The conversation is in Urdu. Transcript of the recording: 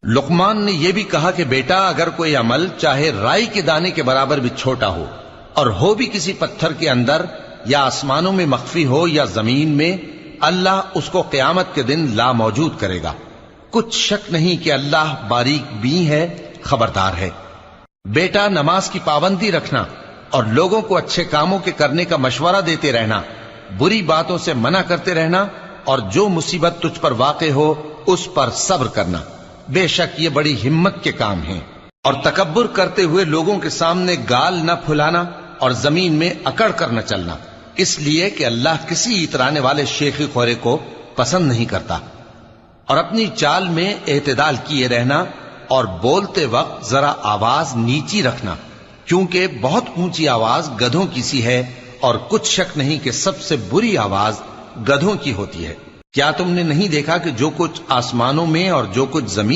لقمان نے یہ بھی کہا کہ بیٹا اگر کوئی عمل چاہے رائی کے دانے کے برابر بھی چھوٹا ہو اور ہو بھی کسی پتھر کے اندر یا آسمانوں میں مخفی ہو یا زمین میں، اللہ اس کو قیامت کے دن لا موجود کرے گا۔ کچھ شک نہیں کہ اللہ باریک بین ہے، خبردار ہے۔ بیٹا نماز کی پابندی رکھنا اور لوگوں کو اچھے کاموں کے کرنے کا مشورہ دیتے رہنا، بری باتوں سے منع کرتے رہنا، اور جو مصیبت تجھ پر واقع ہو اس پر صبر کرنا، بے شک یہ بڑی ہمت کے کام ہیں۔ اور تکبر کرتے ہوئے لوگوں کے سامنے گال نہ پھلانا اور زمین میں اکڑ کر نہ چلنا، اس لیے کہ اللہ کسی اترانے والے شیخی خورے کو پسند نہیں کرتا۔ اور اپنی چال میں اعتدال کیے رہنا اور بولتے وقت ذرا آواز نیچی رکھنا، کیونکہ بہت اونچی آواز گدھوں کی سی ہے، اور کچھ شک نہیں کہ سب سے بری آواز گدھوں کی ہوتی ہے۔ کیا تم نے نہیں دیکھا کہ جو کچھ آسمانوں میں اور جو کچھ زمین